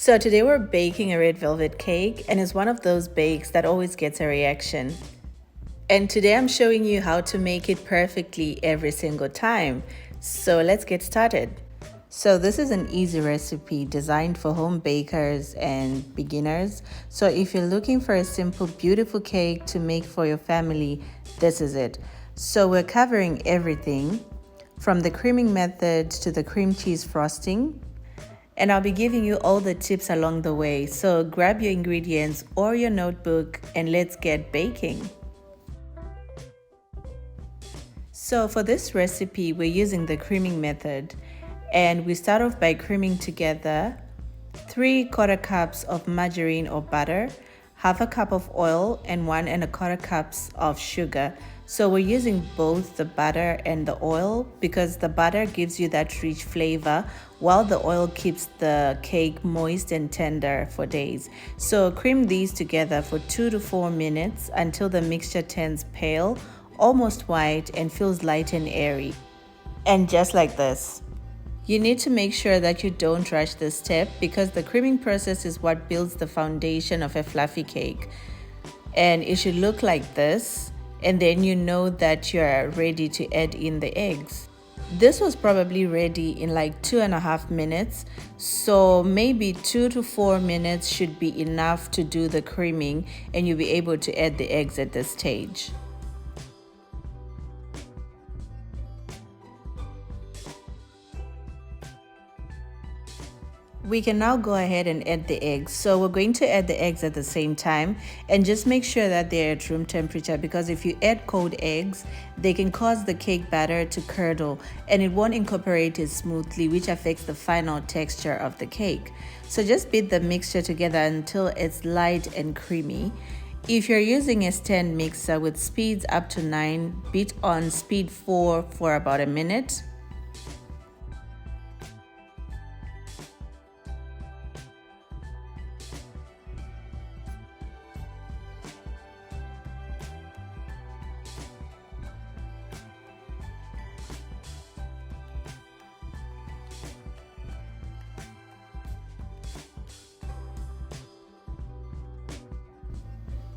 So today we're baking a red velvet cake, and it's one of those bakes that always gets a reaction. And today I'm showing you how to make it perfectly every single time. So let's get started. So this is an easy recipe designed for home bakers and beginners. So if you're looking for a simple, beautiful cake to make for your family, this is it. So we're covering everything from the creaming method to the cream cheese frosting. And I'll be giving you all the tips along the way. So grab your ingredients or your notebook and let's get baking. So for this recipe, we're using the creaming method. And we start off by creaming together 3/4 cups of margarine or butter, half a cup of oil, and 1¼ cups of sugar. So we're using both the butter and the oil because the butter gives you that rich flavor while the oil keeps the cake moist and tender for days. So cream these together for 2 to 4 minutes until the mixture turns pale, almost white, and feels light and airy. And just like this. You need to make sure that you don't rush this step because the creaming process is what builds the foundation of a fluffy cake. And it should look like this, and then you know that you're ready to add in the eggs. This was probably ready in like 2.5 minutes, so maybe 2 to 4 minutes should be enough to do the creaming, and you'll be able to add the eggs at this stage. We can now go ahead and add the eggs. So we're going to add the eggs at the same time, and just make sure that they're at room temperature because if you add cold eggs, they can cause the cake batter to curdle and it won't incorporate it smoothly, which affects the final texture of the cake. So just beat the mixture together until it's light and creamy. If you're using a stand mixer with speeds up to 9, beat on speed 4 for about a minute.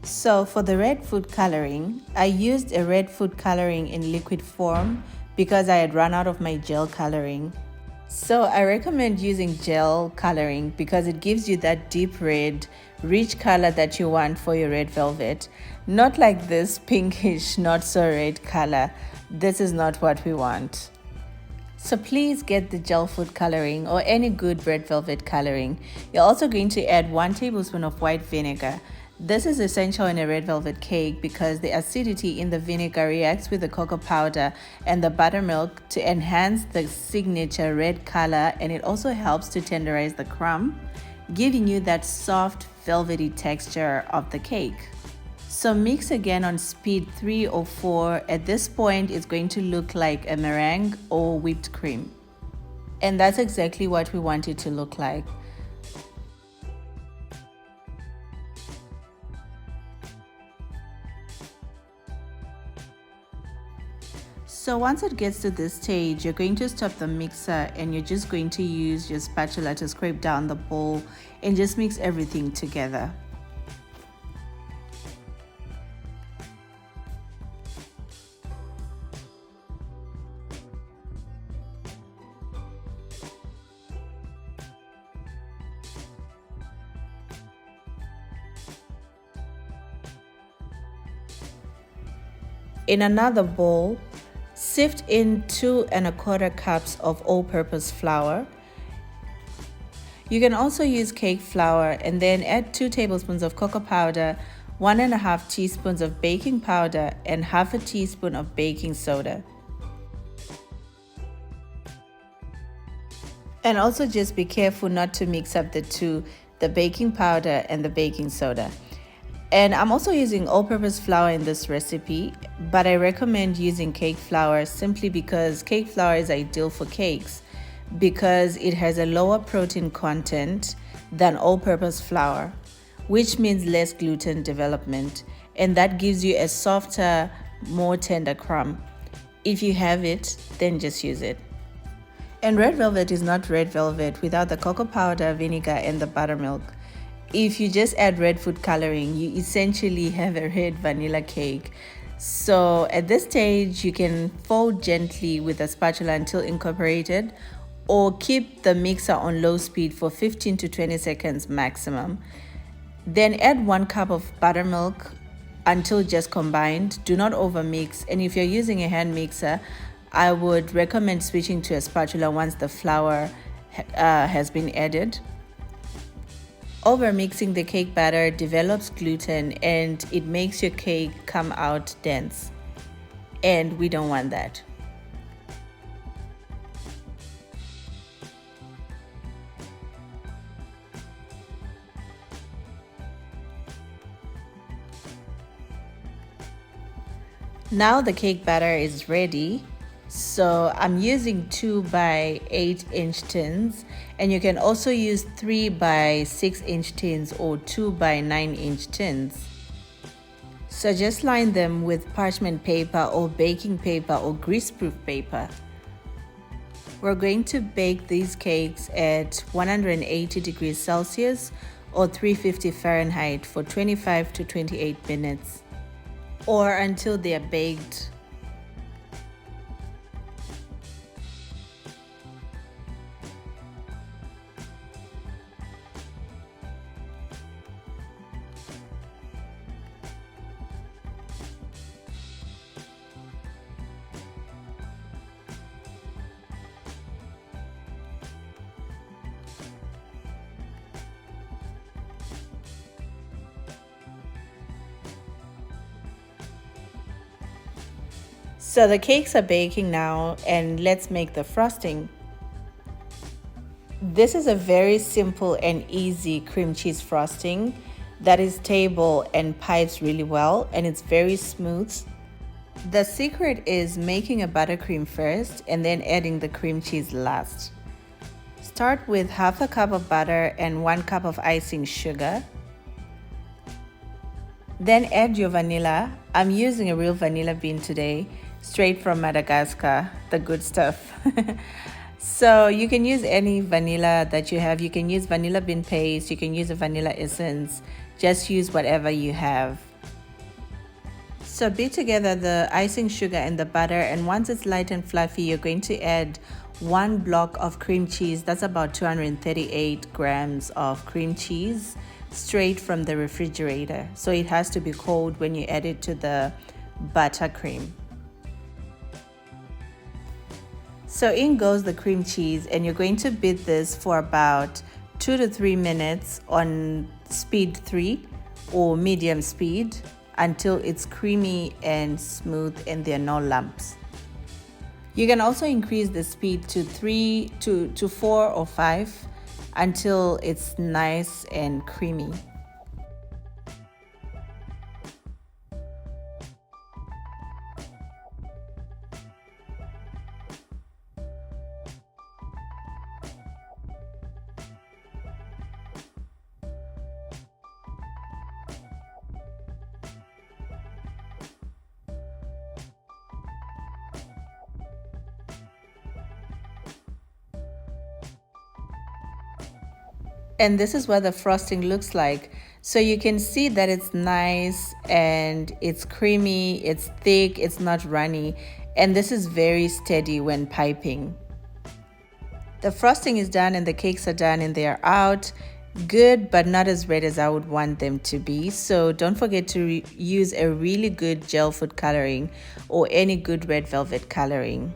So for the red food coloring, I used a red food coloring in liquid form because I had run out of my gel coloring. So I recommend using gel coloring because it gives you that deep red, rich color that you want for your red velvet. Not like this pinkish, not so red color. This is not what we want. So please get the gel food coloring or any good red velvet coloring. You're also going to add 1 tablespoon of white vinegar. This is essential in a red velvet cake because the acidity in the vinegar reacts with the cocoa powder and the buttermilk to enhance the signature red color, and it also helps to tenderize the crumb, giving you that soft velvety texture of the cake. So mix again on speed 3 or 4. At this point, it's going to look like a meringue or whipped cream. And that's exactly what we want it to look like. So once it gets to this stage, you're going to stop the mixer and you're just going to use your spatula to scrape down the bowl and just mix everything together. In another bowl, sift in 2¼ cups of all-purpose flour. You can also use cake flour and then add 2 tablespoons of cocoa powder, 1½ teaspoons of baking powder, and ½ teaspoon of baking soda. And also just be careful not to mix up the two, the baking powder and the baking soda. And I'm also using all-purpose flour in this recipe, but I recommend using cake flour simply because cake flour is ideal for cakes because it has a lower protein content than all-purpose flour, which means less gluten development, and that gives you a softer, more tender crumb. If you have it, then just use it. And red velvet is not red velvet without the cocoa powder, vinegar, and the buttermilk. If you just add red food coloring, you essentially have a red vanilla cake. So at this stage, you can fold gently with a spatula until incorporated, or keep the mixer on low speed for 15 to 20 seconds maximum. Then add 1 cup of buttermilk until just combined. Do not overmix, and if you're using a hand mixer, I would recommend switching to a spatula once the flour has been added. Overmixing the cake batter develops gluten and it makes your cake come out dense, and we don't want that. Now the cake batter is ready. So I'm using 2 by 8 inch tins, and you can also use 3 by 6 inch tins or 2 by 9 inch tins. So just line them with parchment paper or baking paper or greaseproof paper. We're going to bake these cakes at 180 degrees Celsius or 350 Fahrenheit for 25 to 28 minutes, or until they are baked. So the cakes are baking now, and let's make the frosting. This is a very simple and easy cream cheese frosting that is stable and pipes really well, and it's very smooth. The secret is making a buttercream first and then adding the cream cheese last. Start with half a cup of butter and 1 cup of icing sugar. Then add your vanilla. I'm using a real vanilla bean today, straight from Madagascar, the good stuff. So you can use any vanilla that you have. You can use vanilla bean paste, you can use a vanilla essence, just use whatever you have. So beat together the icing sugar and the butter, and once it's light and fluffy, you're going to add 1 block of cream cheese. That's about 238 grams of cream cheese, straight from the refrigerator. So it has to be cold when you add it to the buttercream. So in goes the cream cheese, and you're going to beat this for about 2 to 3 minutes on speed 3 or medium speed until it's creamy and smooth and there are no lumps. You can also increase the speed to 4 or 5 until it's nice and creamy. And this is what the frosting looks like. So you can see that it's nice and it's creamy, it's thick, it's not runny, and this is very steady when piping. The frosting is done and the cakes are done and they are out. Good, but not as red as I would want them to be. So don't forget to use a really good gel food coloring or any good red velvet coloring.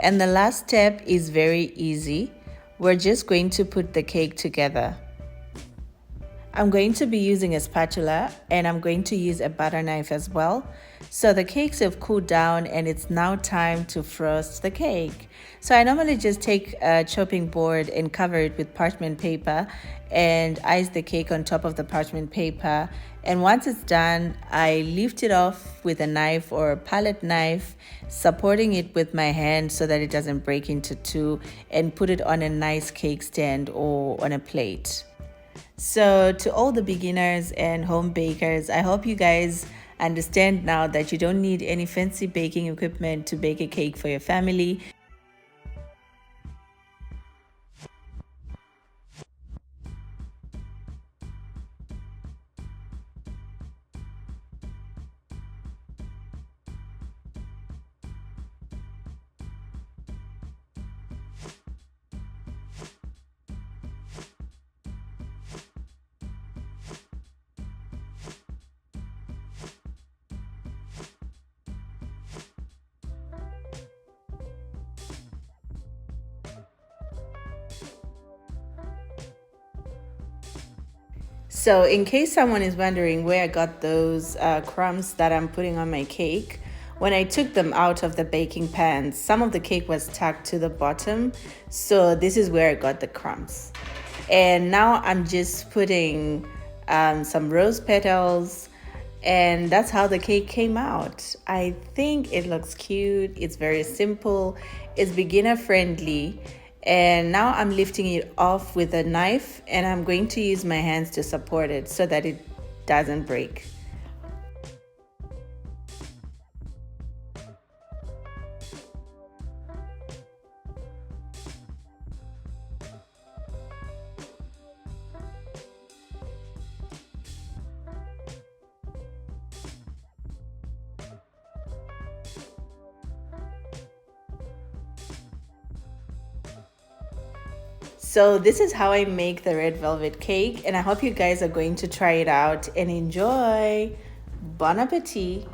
And the last step is very easy. We're just going to put the cake together. I'm going to be using a spatula and I'm going to use a butter knife as well. So the cakes have cooled down and it's now time to frost the cake. So I normally just take a chopping board and cover it with parchment paper and ice the cake on top of the parchment paper. And once it's done, I lift it off with a knife or a palette knife, supporting it with my hand so that it doesn't break into two, and put it on a nice cake stand or on a plate. So to all the beginners and home bakers, I hope you guys understand now that you don't need any fancy baking equipment to bake a cake for your family. So in case someone is wondering where I got those crumbs that I'm putting on my cake, when I took them out of the baking pan, some of the cake was stuck to the bottom. So this is where I got the crumbs. And now I'm just putting some rose petals, and that's how the cake came out. I think it looks cute. It's very simple. It's beginner friendly. And now I'm lifting it off with a knife, and I'm going to use my hands to support it so that it doesn't break. So this is how I make the red velvet cake, and I hope you guys are going to try it out and enjoy. Bon appetit!